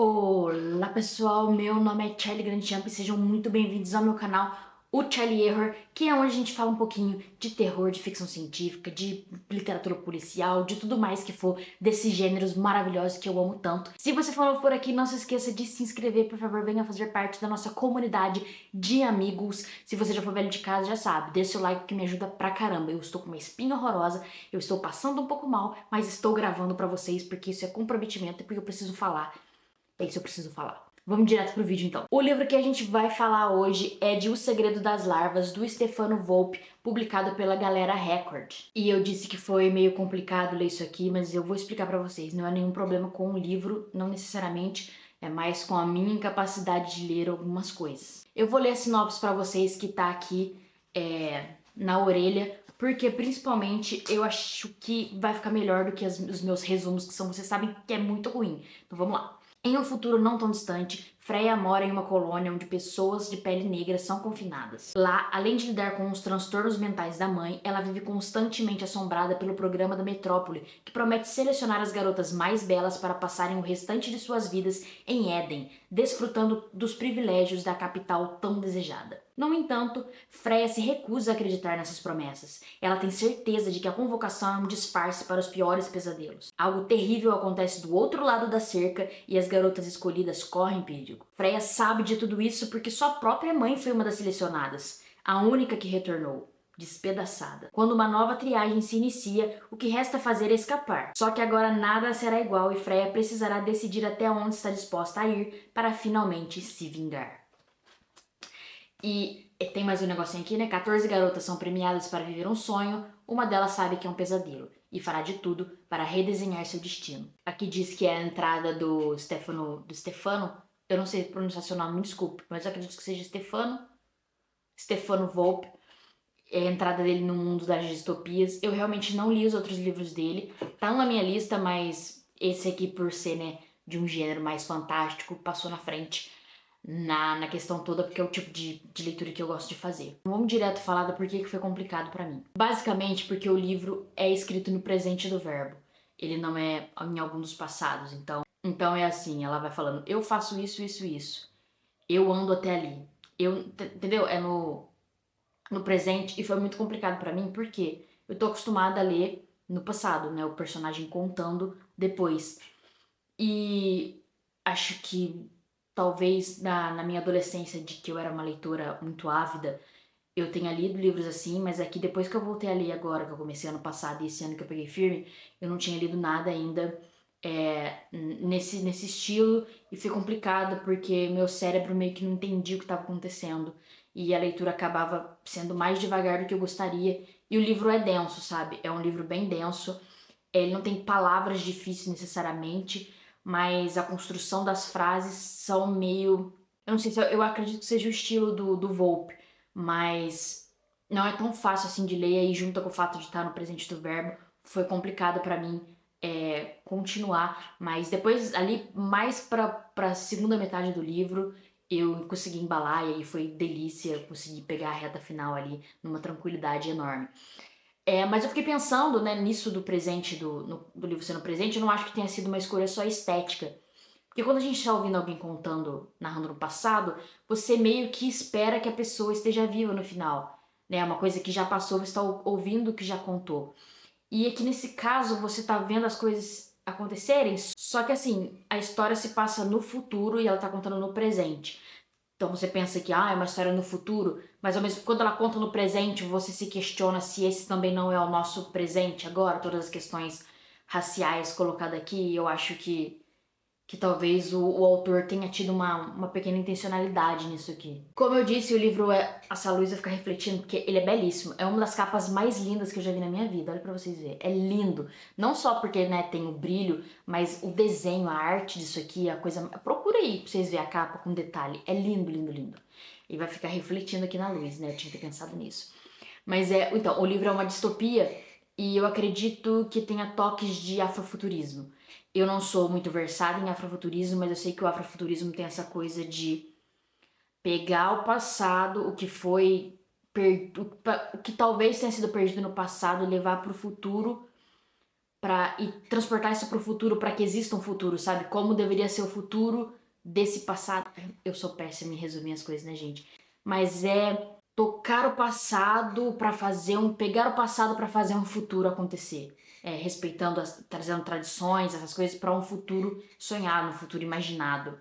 Olá pessoal, meu nome é Charlie Grandchamp e sejam muito bem-vindos ao meu canal, o Charlie Error, que é onde a gente fala um pouquinho de terror, de ficção científica, de literatura policial, de tudo mais que for desses gêneros maravilhosos que eu amo tanto. Se você for novo por aqui, não se esqueça de se inscrever, por favor, venha fazer parte da nossa comunidade de amigos. Se você já for velho de casa, já sabe, deixa o like que me ajuda pra caramba. Eu estou com uma espinha horrorosa, eu estou passando um pouco mal, mas estou gravando pra vocês porque isso é comprometimento e porque eu preciso falar. É isso que eu preciso falar. Vamos direto pro vídeo então. O livro que a gente vai falar hoje é de O Segredo das Larvas, do Stefano Volpe, publicado pela Galera Record. E eu disse que foi meio complicado ler isso aqui, mas eu vou explicar pra vocês. Não é nenhum problema com o livro, não necessariamente, é mais com a minha incapacidade de ler algumas coisas. Eu vou ler a sinopse pra vocês que tá aqui na orelha, porque principalmente eu acho que vai ficar melhor do que os meus resumos, que são, vocês sabem que é muito ruim. Então vamos lá. Em um futuro não tão distante, Freya mora em uma colônia onde pessoas de pele negra são confinadas. Lá, além de lidar com os transtornos mentais da mãe, ela vive constantemente assombrada pelo programa da Metrópole, que promete selecionar as garotas mais belas para passarem o restante de suas vidas em Éden, desfrutando dos privilégios da capital tão desejada. No entanto, Freya se recusa a acreditar nessas promessas. Ela tem certeza de que a convocação é um disfarce para os piores pesadelos. Algo terrível acontece do outro lado da cerca e as garotas escolhidas correm perigo. Freya sabe de tudo isso porque sua própria mãe foi uma das selecionadas, a única que retornou, despedaçada. Quando uma nova triagem se inicia, o que resta fazer é escapar. Só que agora nada será igual e Freya precisará decidir até onde está disposta a ir para finalmente se vingar. E tem mais um negocinho aqui, né? 14 garotas são premiadas para viver um sonho, uma delas sabe que é um pesadelo e fará de tudo para redesenhar seu destino. Aqui diz que é a entrada do Stefano, eu não sei pronunciar seu nome, me desculpe, mas eu acredito que seja Stefano Volpe, é a entrada dele no mundo das distopias. Eu realmente não li os outros livros dele, tá na minha lista, mas esse aqui, por ser, né, de um gênero mais fantástico, passou na frente na questão toda, porque é o tipo de leitura que eu gosto de fazer. Vamos direto falar do porquê que foi complicado pra mim. Basicamente porque o livro é escrito no presente do verbo. Ele não é em algum dos passados, então é assim, ela vai falando, eu faço isso, isso, isso. Eu ando até ali. Entendeu? É no presente e foi muito complicado pra mim porque eu tô acostumada a ler no passado, né? O personagem contando depois. E acho que talvez na minha adolescência, de que eu era uma leitora muito ávida, eu tenha lido livros assim, mas é que depois que eu voltei a ler agora, que eu comecei ano passado e esse ano que eu peguei firme, eu não tinha lido nada ainda nesse estilo e foi complicado porque meu cérebro meio que não entendia o que estava acontecendo e a leitura acabava sendo mais devagar do que eu gostaria e o livro é denso, sabe? É um livro bem denso, ele não tem palavras difíceis necessariamente, mas a construção das frases são meio... Eu não sei se eu acredito que seja o estilo do Volpe, mas não é tão fácil assim de ler, e junto com o fato de estar no presente do verbo, foi complicado pra mim continuar, mas depois ali mais pra segunda metade do livro eu consegui embalar e aí foi delícia, consegui pegar a reta final ali numa tranquilidade enorme. Mas eu fiquei pensando, né, nisso do presente, do livro sendo presente, eu não acho que tenha sido uma escolha só estética. Porque quando a gente está ouvindo alguém contando, narrando no passado, você meio que espera que a pessoa esteja viva no final. Né? Uma coisa que já passou, você está ouvindo o que já contou. E aqui nesse caso, você tá vendo as coisas acontecerem, só que assim, a história se passa no futuro e ela tá contando no presente. Então você pensa que é uma história no futuro, mas ao mesmo quando ela conta no presente, você se questiona se esse também não é o nosso presente agora, todas as questões raciais colocadas aqui, eu acho que talvez o autor tenha tido uma pequena intencionalidade nisso aqui. Como eu disse, o livro essa Luísa fica refletindo, porque ele é belíssimo. É uma das capas mais lindas que eu já vi na minha vida, olha pra vocês verem. É lindo. Não só porque, né, tem o brilho, mas o desenho, a arte disso aqui, a coisa... Procura aí pra vocês verem a capa com detalhe. É lindo, lindo, lindo. E vai ficar refletindo aqui na luz, né? Eu tinha que ter pensado nisso. Mas então, o livro é uma distopia e eu acredito que tenha toques de afrofuturismo. Eu não sou muito versada em afrofuturismo, mas eu sei que o afrofuturismo tem essa coisa de pegar o passado, o que foi o que talvez tenha sido perdido no passado, e levar para o futuro e transportar isso pro futuro para que exista um futuro, sabe? Como deveria ser o futuro desse passado. Eu sou péssima em resumir as coisas, né, gente? Mas é tocar o passado para pegar o passado para fazer um futuro acontecer. Respeitando, trazendo tradições, essas coisas para um futuro sonhado, um futuro imaginado,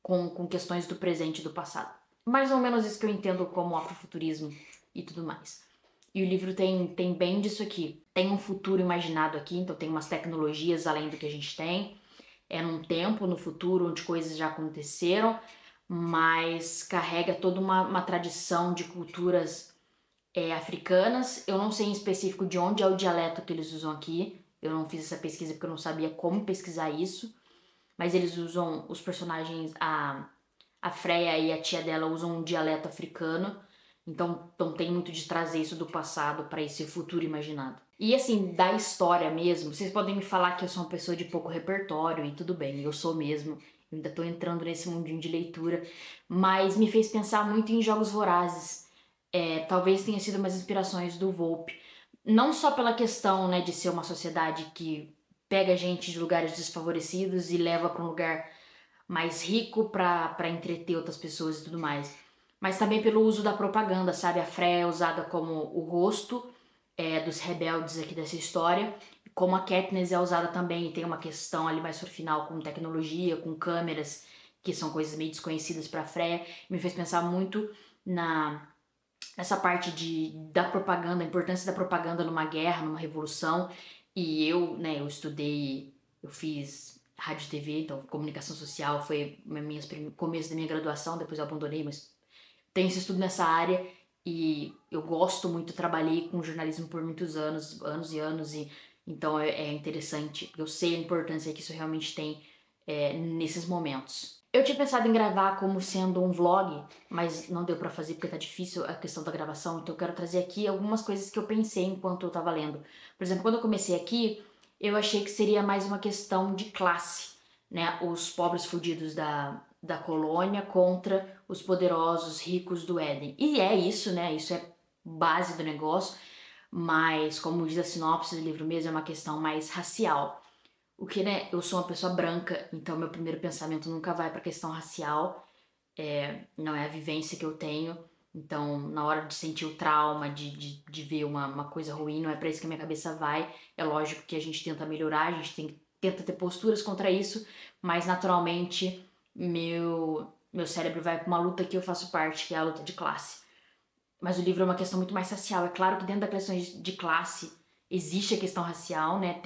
com questões do presente e do passado. Mais ou menos isso que eu entendo como afrofuturismo e tudo mais. E o livro tem bem disso aqui. Tem um futuro imaginado aqui, então tem umas tecnologias além do que a gente tem. É num tempo, no futuro, onde coisas já aconteceram, mas carrega toda uma tradição de culturas africanas. Eu não sei em específico de onde é o dialeto que eles usam aqui. Eu não fiz essa pesquisa porque eu não sabia como pesquisar isso. Mas eles usam, os personagens, a Freya e a tia dela usam um dialeto africano. Então tem muito de trazer isso do passado para esse futuro imaginado. E assim, da história mesmo, vocês podem me falar que eu sou uma pessoa de pouco repertório e tudo bem, eu sou mesmo. Eu ainda tô entrando nesse mundinho de leitura, mas me fez pensar muito em Jogos Vorazes. Talvez tenha sido umas inspirações do Volpe. Não só pela questão, né, de ser uma sociedade que pega gente de lugares desfavorecidos e leva para um lugar mais rico para entreter outras pessoas e tudo mais. Mas também pelo uso da propaganda, sabe? A Freya é usada como o rosto dos rebeldes aqui dessa história, como a Katniss é usada também, e tem uma questão ali mais pro final com tecnologia, com câmeras, que são coisas meio desconhecidas pra Freya. Me fez pensar muito nessa parte da propaganda, a importância da propaganda numa guerra, numa revolução. E eu, né, eu fiz rádio e TV, então comunicação social foi começo da minha graduação, depois eu abandonei, mas tenho esse estudo nessa área e eu gosto muito, trabalhei com jornalismo por muitos anos, anos e anos, e então é interessante, eu sei a importância que isso realmente tem nesses momentos. Eu tinha pensado em gravar como sendo um vlog, mas não deu pra fazer porque tá difícil a questão da gravação, então eu quero trazer aqui algumas coisas que eu pensei enquanto eu tava lendo. Por exemplo, quando eu comecei aqui, eu achei que seria mais uma questão de classe, né? Os pobres fudidos da colônia contra os poderosos ricos do Éden. E é isso, né? Isso é base do negócio, mas como diz a sinopse do livro mesmo, é uma questão mais racial. O que, né, eu sou uma pessoa branca, então meu primeiro pensamento nunca vai pra questão racial, não é a vivência que eu tenho. Então, na hora de sentir o trauma, de ver uma coisa ruim, não é pra isso que a minha cabeça vai. É lógico que a gente tenta melhorar, a gente tenta ter posturas contra isso, mas naturalmente meu cérebro vai pra uma luta que eu faço parte, que é a luta de classe. Mas o livro é uma questão muito mais racial. É claro que dentro da questão de classe existe a questão racial, né?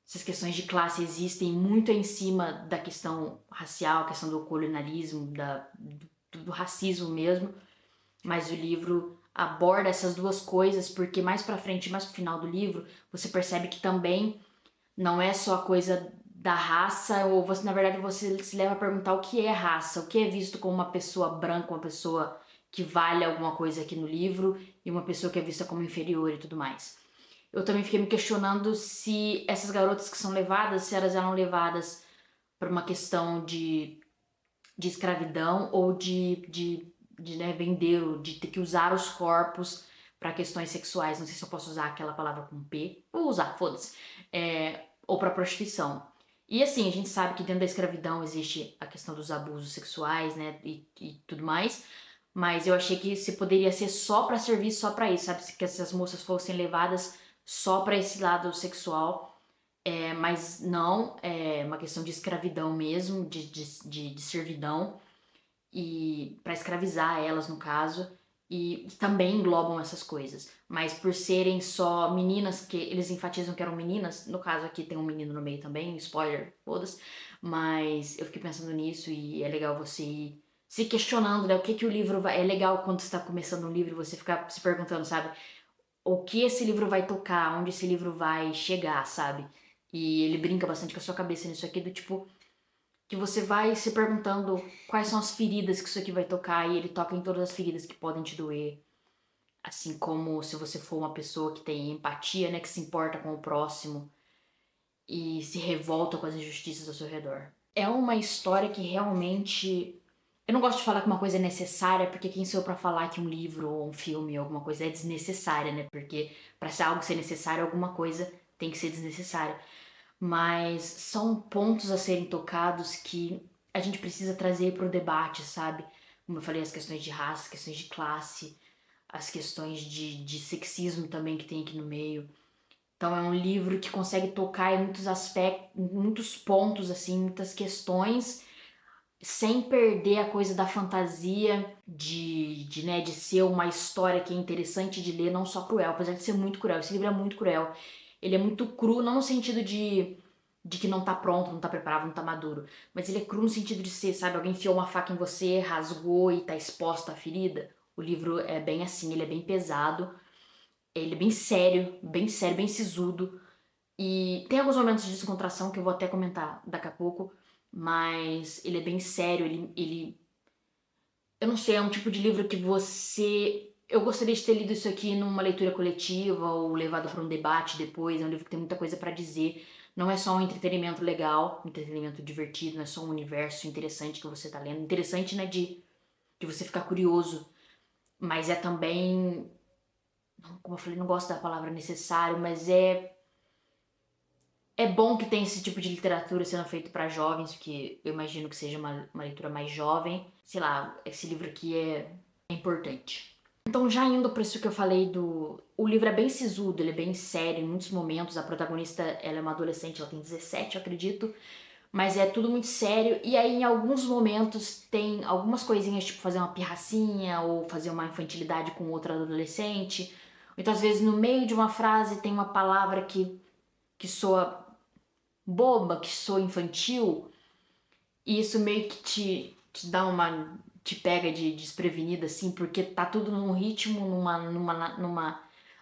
Essas questões de classe existem muito em cima da questão racial, a questão do colonialismo, do racismo mesmo, mas o livro aborda essas duas coisas porque mais pra frente, mais pro final do livro, você percebe que também não é só a coisa da raça, ou você, na verdade, você se leva a perguntar o que é raça, o que é visto como uma pessoa branca, uma pessoa que vale alguma coisa aqui no livro, e uma pessoa que é vista como inferior e tudo mais. Eu também fiquei me questionando se essas garotas que são levadas, se elas eram levadas por uma questão de escravidão ou de né, vender, ou de ter que usar os corpos para questões sexuais. Não sei se eu posso usar aquela palavra com P. Vou usar, foda-se. Ou para prostituição. E assim, a gente sabe que dentro da escravidão existe a questão dos abusos sexuais, né, e tudo mais. Mas eu achei que se poderia ser só para servir só para isso, sabe? Que essas moças fossem levadas só para esse lado sexual, mas não, é uma questão de escravidão mesmo, de servidão, e para escravizar elas no caso, e também englobam essas coisas. Mas por serem só meninas, que eles enfatizam que eram meninas, no caso aqui tem um menino no meio também, spoiler, todas, mas eu fiquei pensando nisso e é legal você ir se questionando, né, o que o livro vai... É legal quando você tá começando um livro você ficar se perguntando, sabe? O que esse livro vai tocar, onde esse livro vai chegar, sabe? E ele brinca bastante com a sua cabeça nisso aqui, do tipo, que você vai se perguntando quais são as feridas que isso aqui vai tocar, e ele toca em todas as feridas que podem te doer. Assim como se você for uma pessoa que tem empatia, né, que se importa com o próximo e se revolta com as injustiças ao seu redor. É uma história que realmente... Eu não gosto de falar que uma coisa é necessária, porque quem sou eu pra falar que um livro ou um filme ou alguma coisa é desnecessária, né? Porque pra ser algo ser necessário, alguma coisa tem que ser desnecessária. Mas são pontos a serem tocados que a gente precisa trazer para o debate, sabe? Como eu falei, as questões de raça, as questões de classe, as questões de sexismo também que tem aqui no meio. Então é um livro que consegue tocar em muitos aspectos, em muitos pontos, assim, muitas questões, sem perder a coisa da fantasia, de ser uma história que é interessante de ler, não só cruel, apesar de ser muito cruel. Esse livro é muito cruel. Ele é muito cru, não no sentido de que não tá pronto, não tá preparado, não tá maduro, mas ele é cru no sentido de ser, sabe, alguém enfiou uma faca em você, rasgou e tá exposta à ferida. O livro é bem assim, ele é bem pesado, ele é bem sério, bem sisudo. E tem alguns momentos de descontração que eu vou até comentar daqui a pouco, mas ele é bem sério, eu não sei, é um tipo de livro que você... Eu gostaria de ter lido isso aqui numa leitura coletiva ou levado para um debate depois. É um livro que tem muita coisa para dizer. Não é só um entretenimento legal, um entretenimento divertido, não é só um universo interessante que você tá lendo. Interessante, né, de você ficar curioso, mas é também, como eu falei, não gosto da palavra necessário, mas é bom que tem esse tipo de literatura sendo feito para jovens, porque eu imagino que seja uma leitura mais jovem. Sei lá, esse livro aqui é importante. Então, já indo para isso que eu falei o livro é bem sisudo, ele é bem sério em muitos momentos. A protagonista, ela é uma adolescente, ela tem 17, eu acredito. Mas é tudo muito sério. E aí, em alguns momentos, tem algumas coisinhas, tipo fazer uma pirracinha ou fazer uma infantilidade com outra adolescente. Então, às vezes, no meio de uma frase tem uma palavra que soa boba, que soa infantil, e isso meio que te dá uma... te pega de desprevenida, assim, porque tá tudo num ritmo,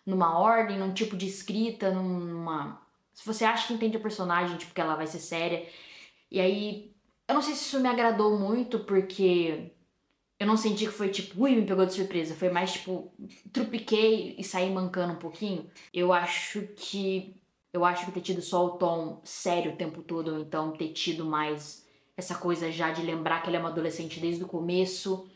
numa ordem, num tipo de escrita, numa... Se você acha que entende a personagem, tipo, que ela vai ser séria, e aí... Eu não sei se isso me agradou muito, porque eu não senti que foi tipo, ui, me pegou de surpresa. Foi mais tipo, trupiquei e saí mancando um pouquinho. Eu acho que ter tido só o tom sério o tempo todo, ou então ter tido mais essa coisa já de lembrar que ela é uma adolescente desde o começo.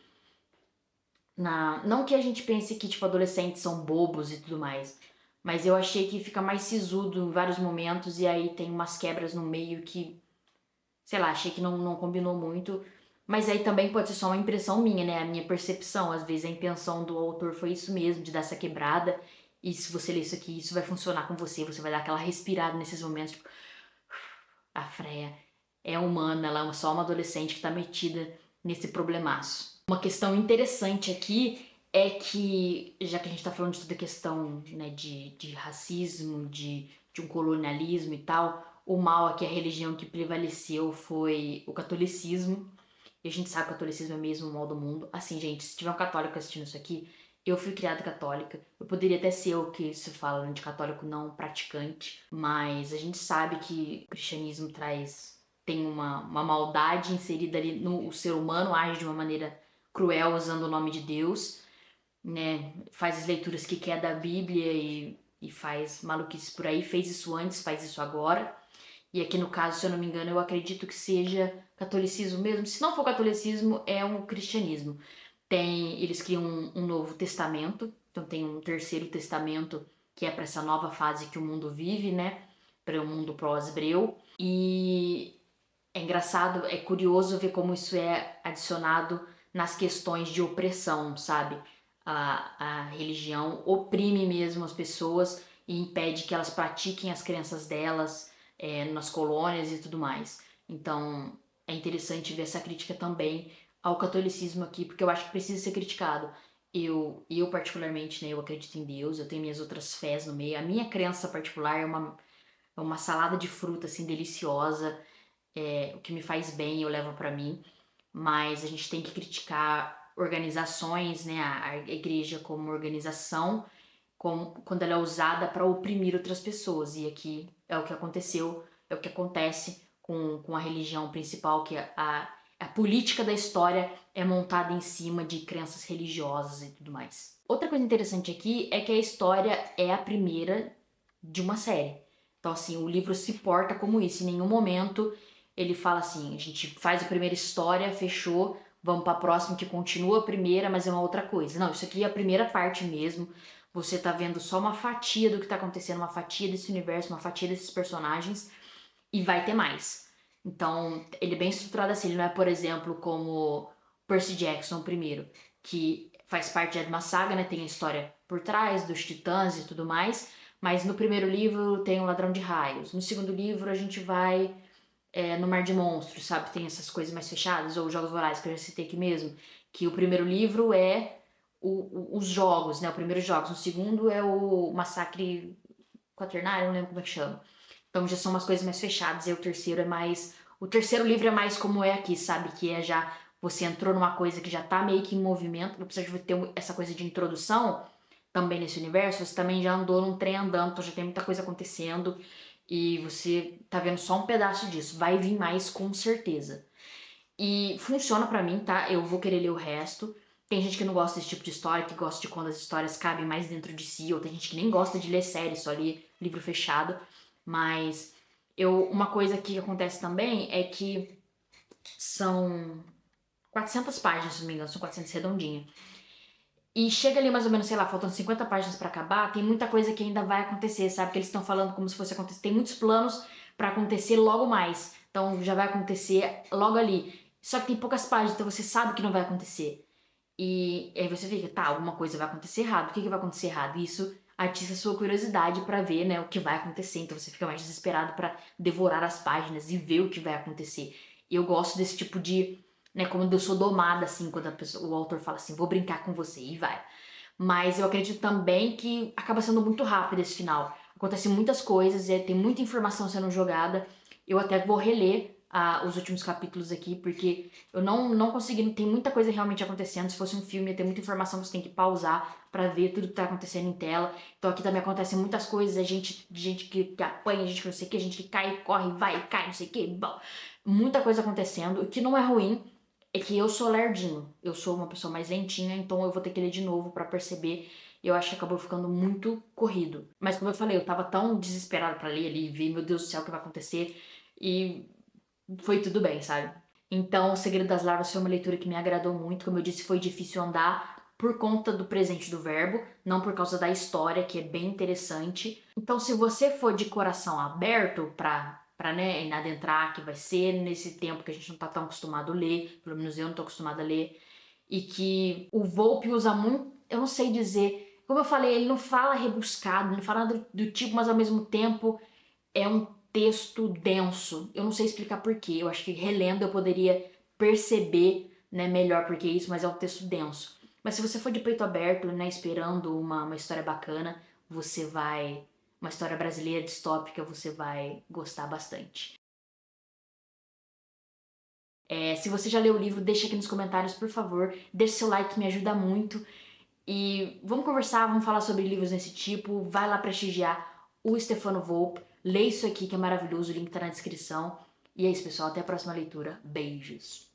Não que a gente pense que, tipo, adolescentes são bobos e tudo mais, mas eu achei que fica mais sisudo em vários momentos e aí tem umas quebras no meio que, sei lá, achei que não combinou muito. Mas aí também pode ser só uma impressão minha, né? A minha percepção. Às vezes a intenção do autor foi isso mesmo, de dar essa quebrada. E se você ler isso aqui, isso vai funcionar com você. Você vai dar aquela respirada nesses momentos, tipo, a Freya é humana, ela é só uma adolescente que tá metida nesse problemaço. Uma questão interessante aqui é que, já que a gente tá falando de toda a questão, né, de racismo, de um colonialismo e tal, o mal aqui, a religião que prevaleceu foi o catolicismo. E a gente sabe que o catolicismo é mesmo o mal do mundo. Assim, gente, se tiver um católico assistindo isso aqui, eu fui criada católica. Eu poderia até ser o que se fala, né, de católico não praticante, mas a gente sabe que o cristianismo tem uma maldade inserida ali no o ser humano, age de uma maneira cruel usando o nome de Deus, né? Faz as leituras que quer da Bíblia e faz maluquices por aí. Fez isso antes, faz isso agora. E aqui no caso, se eu não me engano, eu acredito que seja catolicismo mesmo. Se não for catolicismo, é um cristianismo. Eles criam um novo testamento, então tem um terceiro testamento que é para essa nova fase que o mundo vive, né? Para o mundo pós-hebreu. E é engraçado, é curioso ver como isso é adicionado nas questões de opressão, sabe? A religião oprime mesmo as pessoas e impede que elas pratiquem as crenças delas nas colônias e tudo mais. Então é interessante ver essa crítica também ao catolicismo aqui, porque eu acho que precisa ser criticado. Eu particularmente, né, eu acredito em Deus, eu tenho minhas outras fés no meio. A minha crença particular é uma salada de fruta assim deliciosa, o que me faz bem eu levo pra mim, mas a gente tem que criticar organizações, né, a igreja como organização, quando ela é usada para oprimir outras pessoas. E aqui é o que aconteceu, é o que acontece com a religião principal, que a política da história é montada em cima de crenças religiosas e tudo mais. Outra coisa interessante aqui é que a história é a primeira de uma série. Então, assim, o livro se porta como isso. Em nenhum momento ele fala assim, a gente faz a primeira história, fechou, vamos pra próxima que continua a primeira, mas é uma outra coisa. Não, isso aqui é a primeira parte mesmo. você tá vendo só uma fatia do que tá acontecendo, uma fatia desse universo, uma fatia desses personagens, e vai ter mais. Então, ele é bem estruturado assim, ele não é, por exemplo, como Percy Jackson, o primeiro, que faz parte de uma saga, né? Tem a história por trás dos titãs e tudo mais, mas no primeiro livro tem o Ladrão de Raios. No segundo livro a gente vai no Mar de Monstros, sabe? Tem essas coisas mais fechadas, ou Jogos Vorazes, que eu já citei aqui mesmo, que o primeiro livro é os jogos, né? O primeiro jogos. O segundo é o Massacre Quaternário, não lembro como é que chama. Então já são umas coisas mais fechadas, e o terceiro é mais. O terceiro livro é mais como é aqui, sabe? Que é já. Você entrou numa coisa que já tá meio que em movimento, não precisa de ter essa coisa de introdução também nesse universo, você também já andou num trem andando, então já tem muita coisa acontecendo e você tá vendo só um pedaço disso. Vai vir mais com certeza. E funciona pra mim, tá? Eu vou querer ler o resto. Tem gente que não gosta desse tipo de história, que gosta de quando as histórias cabem mais dentro de si, ou tem gente que nem gosta de ler série, só lê livro fechado. Mas uma coisa que acontece também é que são 400 páginas, se não me engano, são 400 redondinha. E chega ali mais ou menos, sei lá, faltando 50 páginas pra acabar, tem muita coisa que ainda vai acontecer, sabe? Que eles estão falando como se fosse acontecer. Tem muitos planos pra acontecer logo mais. Então já vai acontecer logo ali. Só que tem poucas páginas, então você sabe que não vai acontecer. E aí você fica, tá, alguma coisa vai acontecer errado. O que vai acontecer errado? Isso atiça a sua curiosidade pra ver, né, o que vai acontecer. Então você fica mais desesperado pra devorar as páginas e ver o que vai acontecer. E eu gosto desse tipo de, né, como eu sou domada, assim, quando o autor fala assim, vou brincar com você, e vai. Mas eu acredito também que acaba sendo muito rápido esse final. Acontecem muitas coisas, tem muita informação sendo jogada. Eu até vou reler os últimos capítulos aqui, porque eu não consegui. Tem muita coisa realmente acontecendo. Se fosse um filme, ia ter muita informação que você tem que pausar pra ver tudo que tá acontecendo em tela. Então aqui também acontecem muitas coisas, gente que apanha, gente que não sei o que, gente que cai, corre, vai, cai, não sei o que. Bom, muita coisa acontecendo, o que não é ruim. É que eu sou lerdinho, eu sou uma pessoa mais lentinha, então eu vou ter que ler de novo pra perceber. Eu acho que acabou ficando muito corrido. Mas como eu falei, eu tava tão desesperada pra ler ali, ver, meu Deus do céu, o que vai acontecer. E foi tudo bem, sabe? Então, O Segredo das Larvas foi uma leitura que me agradou muito. Como eu disse, foi difícil andar por conta do presente do verbo, não por causa da história, que é bem interessante. Então, se você for de coração aberto pra né, adentrar, que vai ser nesse tempo que a gente não tá tão acostumado a ler, pelo menos eu não tô acostumada a ler, e que o Volpe usa muito, eu não sei dizer, como eu falei, ele não fala rebuscado, não fala nada do tipo, mas ao mesmo tempo é um texto denso. Eu não sei explicar porquê. Eu acho que relendo eu poderia perceber, né, melhor porque isso, mas é um texto denso. Mas se você for de peito aberto, né, esperando uma história bacana, você vai. Uma história brasileira distópica, você vai gostar bastante. Se você já leu o livro, deixa aqui nos comentários, por favor. Deixa seu like, me ajuda muito. E vamos conversar, vamos falar sobre livros desse tipo. Vai lá prestigiar o Stefano Volpe. Lê isso aqui que é maravilhoso, o link tá na descrição. E é isso, pessoal. Até a próxima leitura. Beijos.